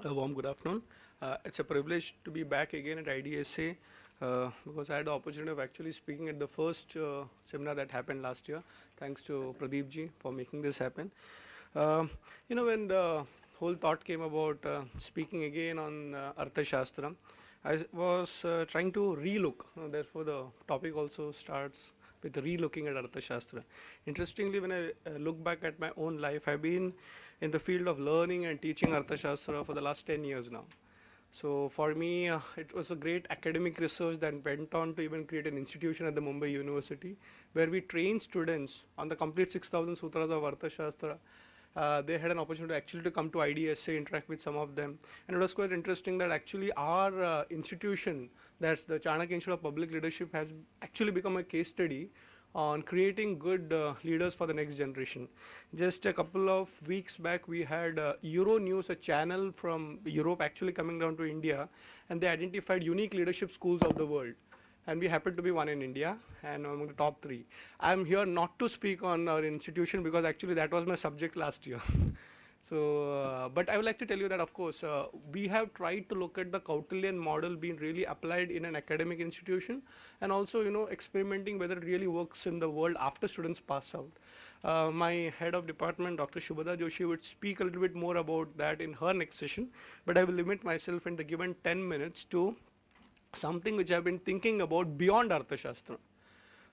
A warm good afternoon. It's a privilege to be back again at IDSA because I had the opportunity of actually speaking at the first seminar that happened last year. Thanks to Pradeep ji for making this happen. Um when the whole thought came about speaking again on Arthashastra, was trying to relook. Therefore, the topic also starts with relooking at Arthashastra. Interestingly, when I look back at my own life, I've been in the field of learning and teaching Arthashastra for the last 10 years now. So for me, it was a great academic research that went on to even create an institution at the Mumbai University where we train students on the complete 6,000 sutras of Arthashastra. They had an opportunity actually to come to IDSA, interact with some of them. And it was quite interesting that actually our institution, that's the Chanakya Institute of Public Leadership, has actually become a case study on creating good leaders for the next generation. Just a couple of weeks back, we had Euro News, a channel from Europe actually coming down to India, and they identified unique leadership schools of the world. And we happen to be one in India and among the top three. I'm here not to speak on our institution because actually that was my subject last year. So, but I would like to tell you that, of course, we have tried to look at the Kautilyan model being really applied in an academic institution, and also, experimenting whether it really works in the world after students pass out. My head of department, Dr. Shubhada Joshi, would speak a little bit more about that in her next session, but I will limit myself in the given 10 minutes to something which I've been thinking about beyond Arthashastra.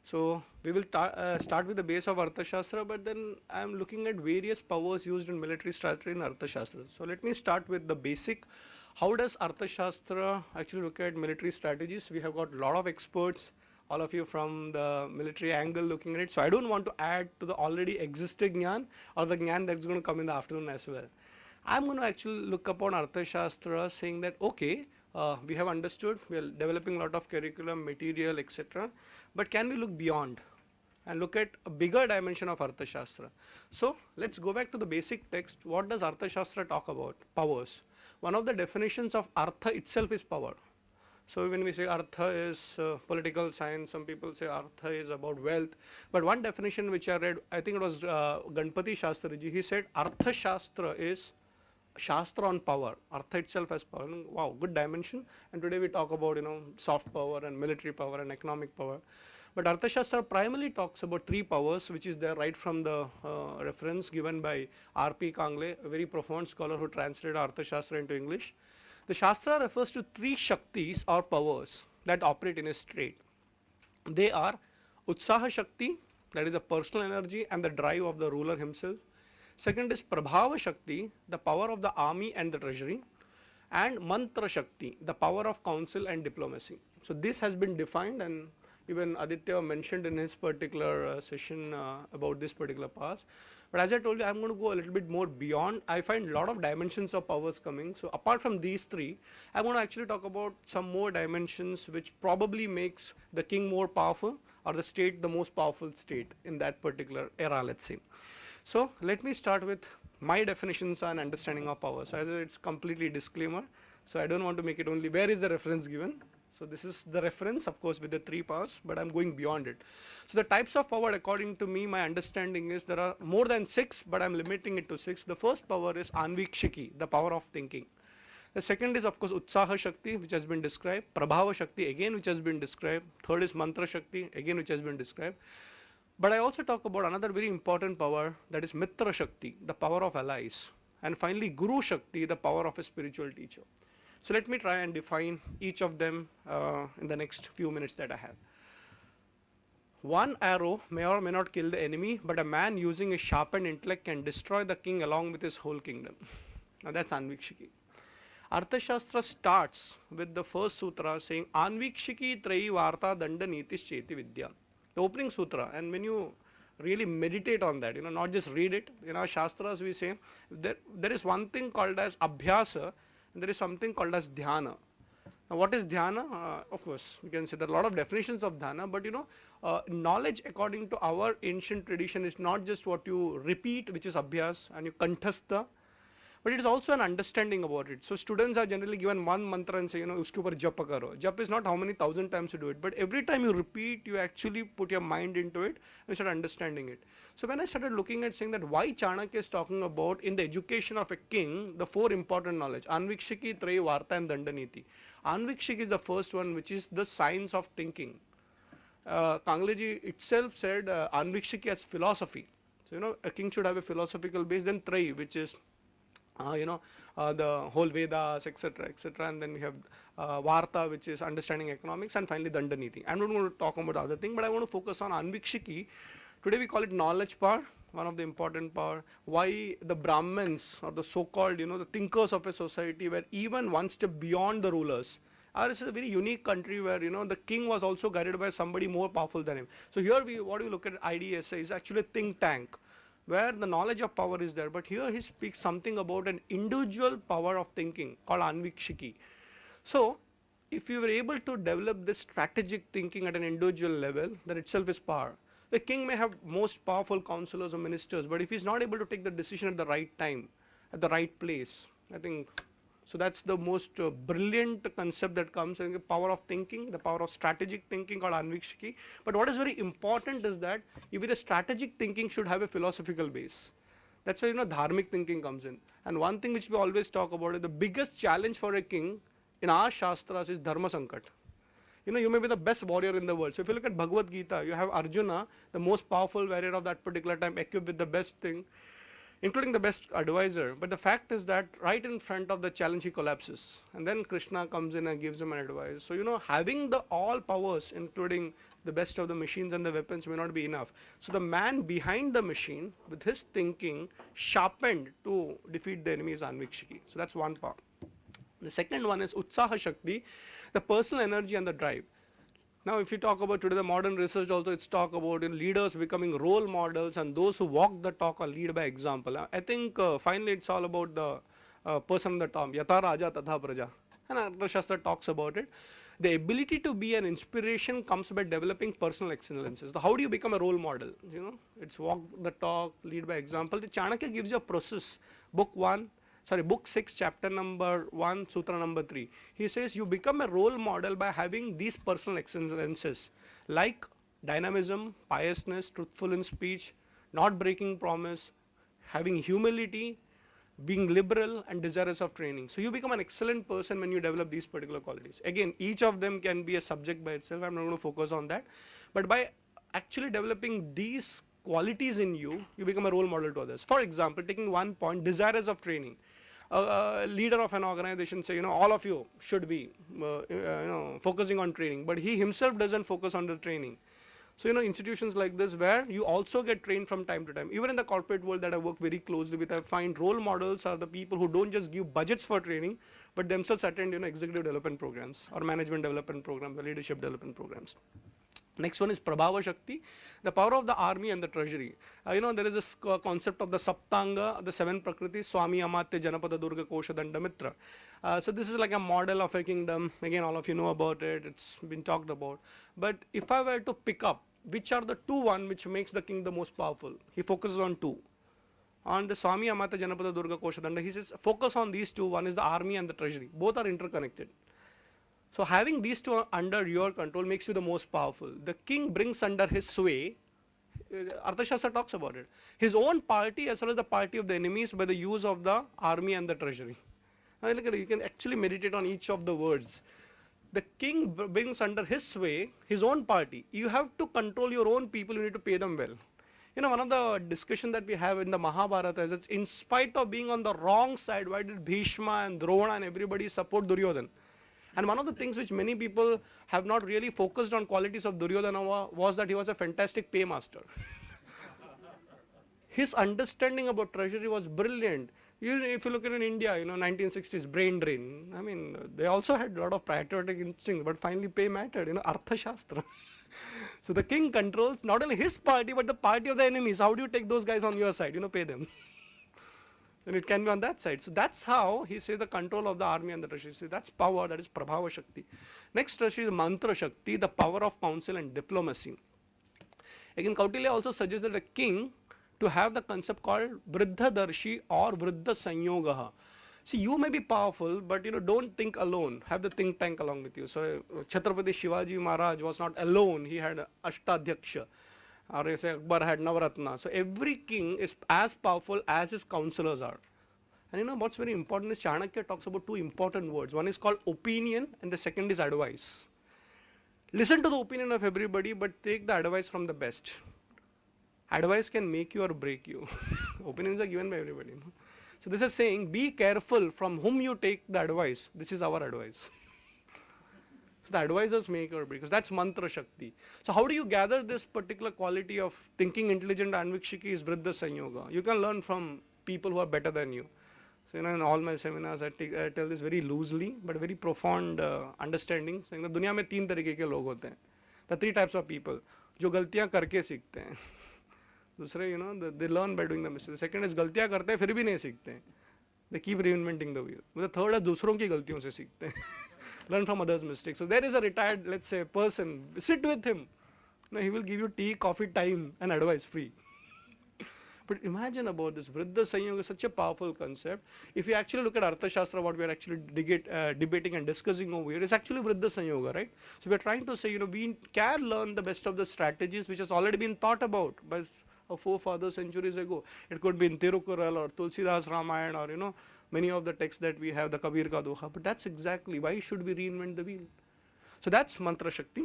So we will start with the base of Arthashastra, but then I'm looking at various powers used in military strategy in Arthashastra. So let me start with the basic. How does Arthashastra actually look at military strategies? We have got a lot of experts, all of you from the military angle looking at it. So I don't want to add to the already existing Gyan or the Gyan that's going to come in the afternoon as well. I'm going to actually look upon Arthashastra saying that, okay, we have understood, we are developing a lot of curriculum, material, etc. But can we look beyond and look at a bigger dimension of Arthashastra? So let's go back to the basic text. What does Arthashastra talk about? Powers. One of the definitions of Artha itself is power. So when we say Artha is political science, some people say Artha is about wealth. But one definition which I read, I think it was Ganpati Shastriji, he said Artha Shastra is Shastra on power. Artha itself has power. Wow, good dimension. And today we talk about, soft power and military power and economic power. But Arthashastra primarily talks about three powers, which is there right from the reference given by R.P. Kangle, a very profound scholar who translated Arthashastra into English. The Shastra refers to three Shaktis or powers that operate in a state. They are Utsaha Shakti, that is the personal energy and the drive of the ruler himself. Second is Prabhava Shakti, the power of the army and the treasury. And Mantra Shakti, the power of counsel and diplomacy. So this has been defined, and even Aditya mentioned in his particular session about this particular pass. But as I told you, I'm going to go a little bit more beyond. I find a lot of dimensions of powers coming. So apart from these three, I'm going to actually talk about some more dimensions which probably makes the king more powerful or the state the most powerful state in that particular era, let's say. So let me start with my definitions and understanding of power. So as it's completely disclaimer, so I don't want to make it only where is the reference given. So this is the reference, of course, with the three powers, but I'm going beyond it. So the types of power, according to me, my understanding is there are more than six, but I'm limiting it to six. The first power is Anvikshiki, the power of thinking. The second is, of course, Utsaha Shakti, which has been described. Prabhava Shakti, again, which has been described. Third is Mantra Shakti, again, which has been described. But I also talk about another very important power, that is Mitra Shakti, the power of allies. And finally, Guru Shakti, the power of a spiritual teacher. So let me try and define each of them in the next few minutes that I have. One arrow may or may not kill the enemy, but a man using a sharpened intellect can destroy the king along with his whole kingdom. Now that's Anvikshiki. Arthashastra starts with the first sutra saying Anvikshiki Trayi Varta Danda Nitis Cheti Vidya. The opening sutra, and when you really meditate on that, not just read it. In our Shastras we say there is one thing called as Abhyasa and there is something called as Dhyana. Now what is Dhyana? Of course, we can say there are a lot of definitions of Dhyana, but knowledge according to our ancient tradition is not just what you repeat, which is Abhyas, and you kanthastha, but it is also an understanding about it. So students are generally given one mantra and say, uske upar jap karo. Jap is not how many thousand times you do it, but every time you repeat, you actually put your mind into it and you start understanding it. So when I started looking at saying that why Chanakya is talking about in the education of a king, the 4 important knowledge, Anvikshiki, Trayi, Varta and Dandaniti. Anvikshiki is the first one, which is the science of thinking. Kangleji itself said Anvikshiki as philosophy. So, a king should have a philosophical base, then Trayi, which is the whole Vedas, etc., etc., and then we have Varta, which is understanding economics, and finally Dandaniti. I'm not going to talk about the other thing, but I want to focus on Anvikshiki. Today we call it knowledge power, one of the important power. Why the Brahmins, or the so-called, the thinkers of a society, were even one step beyond the rulers. Ours is a very unique country where, the king was also guided by somebody more powerful than him. So here what we look at IDSA is actually a think tank, where the knowledge of power is there, but here he speaks something about an individual power of thinking called Anvikshiki. So, if you were able to develop this strategic thinking at an individual level, that itself is power. The king may have most powerful counselors or ministers, but if he's not able to take the decision at the right time, at the right place, I think, so that's the most brilliant concept that comes in the power of thinking, the power of strategic thinking called Anvikshiki. But what is very important is that even a strategic thinking should have a philosophical base. That's why, dharmic thinking comes in. And one thing which we always talk about is the biggest challenge for a king in our Shastras is Dharma Sankat. You may be the best warrior in the world. So if you look at Bhagavad Gita, you have Arjuna, the most powerful warrior of that particular time, equipped with the best thing, including the best advisor. But the fact is that right in front of the challenge, he collapses. And then Krishna comes in and gives him an advice. So, having the all powers, including the best of the machines and the weapons, may not be enough. So the man behind the machine, with his thinking sharpened to defeat the enemy, is Anvikshiki. So that's one part. The second one is Utsaha Shakti, the personal energy and the drive. Now, if you talk about today, the modern research also, it's talk about leaders becoming role models and those who walk the talk or lead by example. I think finally it's all about the person on the top, Yatha Raja Tatha Praja. And Arthashastra talks about it. The ability to be an inspiration comes by developing personal excellences. So how do you become a role model? It's walk the talk, lead by example. The Chanakya gives you a process. Book 6, chapter number 1, sutra number 3. He says you become a role model by having these personal excellences like dynamism, piousness, truthful in speech, not breaking promise, having humility, being liberal and desirous of training. So you become an excellent person when you develop these particular qualities. Again, each of them can be a subject by itself. I'm not going to focus on that. But by actually developing these qualities in you, you become a role model to others. For example, taking one point, desirous of training. A leader of an organization say, all of you should be, focusing on training, but he himself doesn't focus on the training. So, institutions like this where you also get trained from time to time. Even in the corporate world that I work very closely with, I find role models are the people who don't just give budgets for training, but themselves attend, executive development programs or management development programs or leadership development programs. Next one is Prabhava Shakti, the power of the army and the treasury. There is this concept of the Saptanga, the 7 Prakriti, Swami Amatya Janapada Durga Kosha Danda Mitra. So this is like a model of a kingdom. Again, all of you know about it, it's been talked about. But if I were to pick up, which are the 2 which makes the king the most powerful? He focuses on 2. On the Swami Amatya Janapada Durga Kosha Danda, he says focus on these 2, one is the army and the treasury. Both are interconnected. So having these 2 under your control makes you the most powerful. The king brings under his sway, Arthashastra talks about it, his own party as well as the party of the enemies by the use of the army and the treasury. Now look at it, you can actually meditate on each of the words. The king brings under his sway his own party. You have to control your own people, you need to pay them well. One of the discussion that we have in the Mahabharata is that in spite of being on the wrong side, why did Bhishma and Drona and everybody support Duryodhana? And one of the things which many people have not really focused on qualities of Duryodhana was that he was a fantastic paymaster. His understanding about treasury was brilliant. If you look at in India, 1960s brain drain. I mean, they also had a lot of patriotic instincts, but finally pay mattered, Arthashastra. So the king controls not only his party, but the party of the enemies. How do you take those guys on your side? Pay them. Then it can be on that side. So that's how he says the control of the army and the treasury. So that's power, that is Prabhava Shakti. Next is Mantra Shakti, the power of counsel and diplomacy. Again, Kautilya also suggests that a king to have the concept called Vriddhadarshi or Vriddha Sanyogaha. See, you may be powerful, but don't think alone. Have the think tank along with you. So Chhatrapati Shivaji Maharaj was not alone. He had Ashtadhyaksha. Or you say Akbar had Navaratna. So every king is as powerful as his counselors are. And what's very important is Chanakya talks about two important words. One is called opinion and the second is advice. Listen to the opinion of everybody, but take the advice from the best. Advice can make you or break you. Opinions are given by everybody. So this is saying, be careful from whom you take the advice. This is our advice. So the advisors make or break, because that's mantra shakti. So how do you gather this particular quality of thinking intelligent anvikshiki is Vriddha Sanyoga. You can learn from people who are better than you. So in all my seminars I tell this very loosely, but very profound understanding. Saying that दुनिया में तीन तरीके के लोग होते हैं. The three types of people. जो गलतियाँ करके सीखते हैं. दूसरे they learn by doing the mistakes. The second is गलतियाँ करते हैं फिर भी नहीं सीखते हैं. They keep reinventing the wheel. The third is दूसरों की गलतियों से सीखते हैं. Learn from others' mistakes. So there is a retired, let's say, person. Sit with him. He will give you tea, coffee, time, and advice free. But imagine about this. Vriddha Sanyoga is such a powerful concept. If you actually look at Arthashastra, what we are actually debating and discussing over here is actually Vriddha Sanyoga, right? So we are trying to say, we can learn the best of the strategies which has already been thought about by our forefathers centuries ago. It could be in Tirukural or Tulsidas Ramayana or, many of the texts that we have, the Kabir Ka Doha. But that's exactly why should we reinvent the wheel? So that's Mantra Shakti.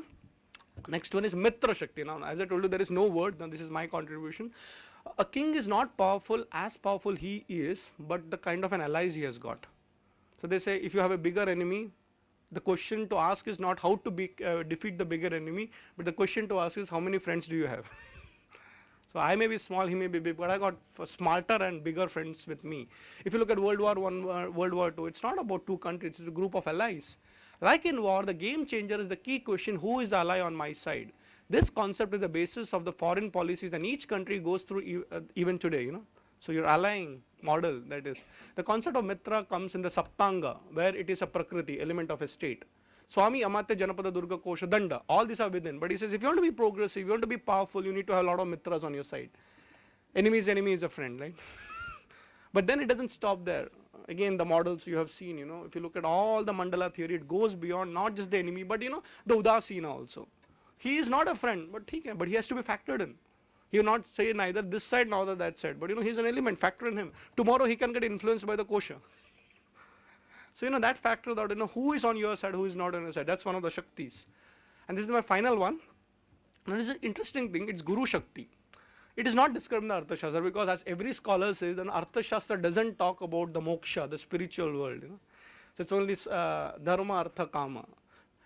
Next one is Mitra Shakti. Now, as I told you, there is no word. Now, this is my contribution. A king is not powerful as powerful he is, but the kind of an allies he has got. So they say if you have a bigger enemy, the question to ask is not how to defeat the bigger enemy, but the question to ask is how many friends do you have? So I may be small, he may be big, but I got smarter and bigger friends with me. If you look at World War I, World War II, it's not about two countries, it's a group of allies. Like in war, the game changer is the key question, who is the ally on my side? This concept is the basis of the foreign policies and each country goes through even today, So your allying model, that is. The concept of Mitra comes in the Saptanga, where it is a Prakriti, element of a state. Swami Amatya Janapada Durga Kosha Danda, all these are within. But he says if you want to be progressive, you want to be powerful, you need to have a lot of Mitras on your side. Enemy's enemy is a friend, right? But then it doesn't stop there. Again, the models you have seen, if you look at all the mandala theory, it goes beyond not just the enemy, but the Udasina also. He is not a friend, but he has to be factored in. He will not say neither this side nor that side, but he's an element, factor in him. Tomorrow he can get influenced by the kosha. So that factor that who is on your side, who is not on your side, that's one of the Shaktis. And this is my final one. Now this is an interesting thing, it's Guru Shakti. It is not described in the Arthashastra because as every scholar says, then Arthashastra doesn't talk about the moksha, the spiritual world. So it's only dharma, artha, kama.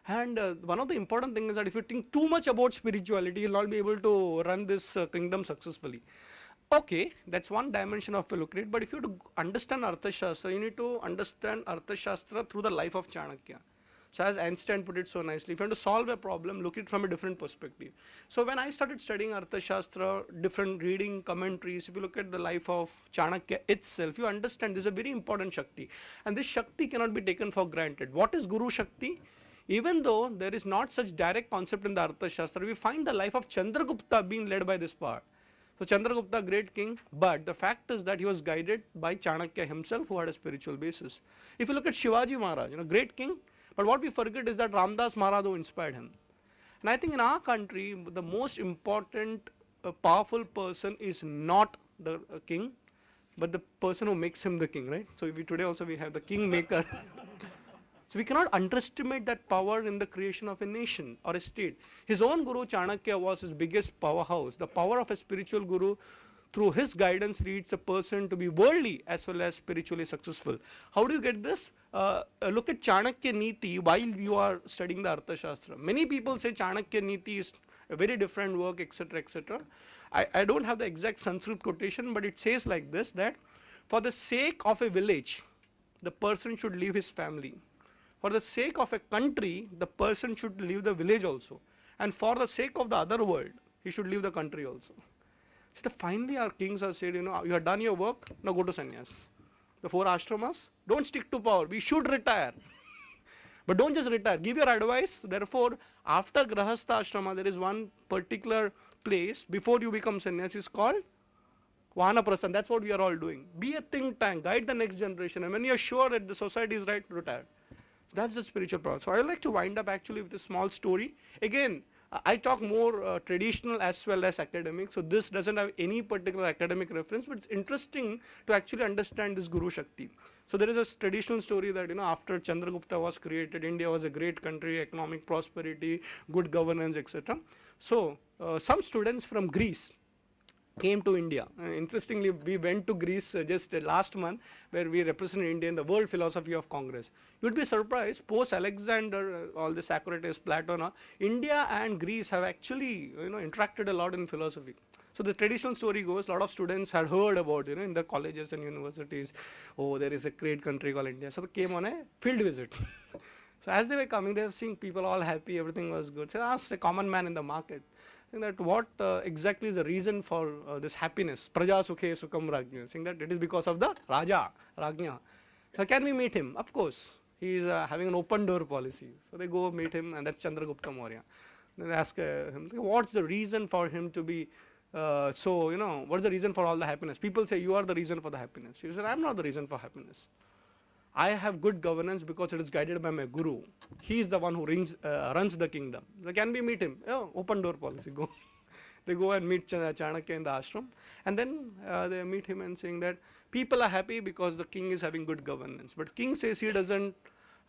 And one of the important things is that if you think too much about spirituality, you'll not be able to run this kingdom successfully. Okay, that's one dimension of Philocrate, but if you have to understand Arthashastra, you need to understand Arthashastra through the life of Chanakya. So as Einstein put it so nicely, if you want to solve a problem, look at it from a different perspective. So when I started studying Arthashastra, different reading, commentaries, if you look at the life of Chanakya itself, you understand this is a very important Shakti. And this Shakti cannot be taken for granted. What is Guru Shakti? Even though there is not such direct concept in the Arthashastra, we find the life of Chandragupta being led by this power. So Chandragupta, great king, but the fact is that he was guided by Chanakya himself who had a spiritual basis. If you look at Shivaji Maharaj, great king, but what we forget is that Ramdas Maharaj inspired him. And I think in our country, the most important powerful person is not the king, but the person who makes him the king, right? So today also we have the king maker. So we cannot underestimate that power in the creation of a nation or a state. His own guru Chanakya was his biggest powerhouse. The power of a spiritual guru through his guidance leads a person to be worldly as well as spiritually successful. How do you get this? Look at Chanakya Niti while you are studying the Arthashastra. Many people say Chanakya Niti is a very different work, etc., etc. I don't have the exact Sanskrit quotation, but it says like this, that for the sake of a village, the person should leave his family. For the sake of a country, the person should leave the village also. And for the sake of the other world, he should leave the country also. So finally our kings have said, you have done your work, now go to sannyas. The 4 ashramas, don't stick to power, we should retire. But don't just retire, give your advice. Therefore, after Grahastha ashrama, there is one particular place before you become sannyas is called Vanaprasthan, that's what we are all doing. Be a think tank, guide the next generation, and when you're sure that the society is right, retire. That's the spiritual process. So I would like to wind up actually with a small story. Again, I talk more traditional as well as academic, so this doesn't have any particular academic reference, but it's interesting to actually understand this Guru Shakti. So there is a traditional story that, you know, after Chandragupta was created, India was a great country, economic prosperity, good governance, etc. So some students from Greece came to India. Interestingly, we went to Greece just last month, where we represented India in the World Philosophy of Congress. You'd be surprised, post Alexander, all the Socrates, Plato, India and Greece have actually, you know, interacted a lot in philosophy. So the traditional story goes, a lot of students had heard about, you know, in the colleges and universities, oh, there is a great country called India. So they came on a field visit. So as they were coming, they were seeing people all happy, everything was good. So I asked a common man in the market, that what exactly is the reason for this happiness, praja sukhe sukham rajnya, saying that it is because of the Raja, Rajnya. So can we meet him? Of course, he is having an open door policy. So they go meet him, and that's Chandragupta Maurya. Then they ask him, what's the reason for him to be so, you know, what's the reason for all the happiness? People say, you are the reason for the happiness. He said, I'm not the reason for happiness. I have good governance because it is guided by my guru. He is the one who runs the kingdom. So can we meet him? Oh, open door policy, go. They go and meet Chanakya in the ashram, and then they meet him and saying that people are happy because the king is having good governance. But king says he doesn't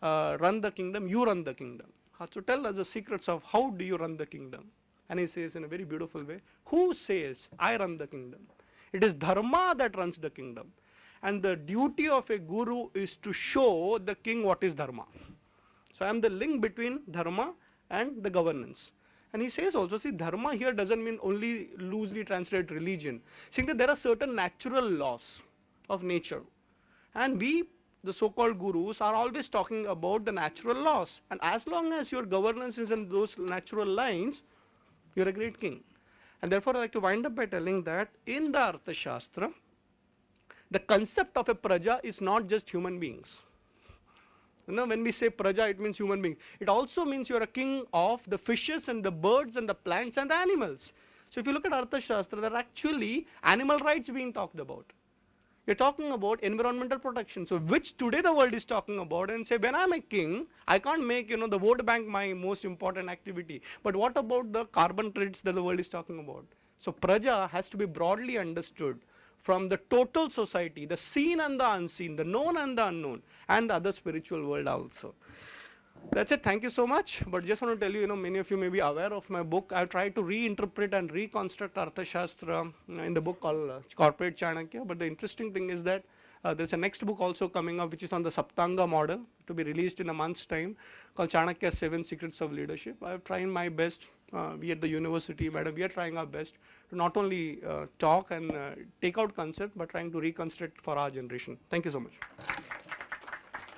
run the kingdom, you run the kingdom. So tell us the secrets of how do you run the kingdom? And he says in a very beautiful way, who says I run the kingdom? It is dharma that runs the kingdom. And the duty of a guru is to show the king what is dharma. So I am the link between dharma and the governance. And he says also, see, dharma here doesn't mean only loosely translated religion, saying that there are certain natural laws of nature. And we, the so-called gurus, are always talking about the natural laws. And as long as your governance is in those natural lines, you're a great king. And therefore I like to wind up by telling that in the Arthashastra, the concept of a praja is not just human beings. You know, when we say praja, it means human beings. It also means you are a king of the fishes and the birds and the plants and the animals. So if you look at Arthashastra, there are actually animal rights being talked about. You're talking about environmental protection, so which today the world is talking about, and say, when I'm a king, I can't make, you know, the vote bank my most important activity. But what about the carbon credits that the world is talking about? So praja has to be broadly understood from the total society, the seen and the unseen, the known and the unknown, and the other spiritual world also. That's it. Thank you so much. But just want to tell you, you know, many of you may be aware of my book. I've tried to reinterpret and reconstruct Arthashastra in the book called Corporate Chanakya. But the interesting thing is that there's a next book also coming up, which is on the Saptanga model, to be released in a month's time, called Chanakya 7 Secrets of Leadership. I'm trying my best. We at the university, madam, we are trying our best to not only talk and take out concept, but trying to reconstruct for our generation. Thank you so much.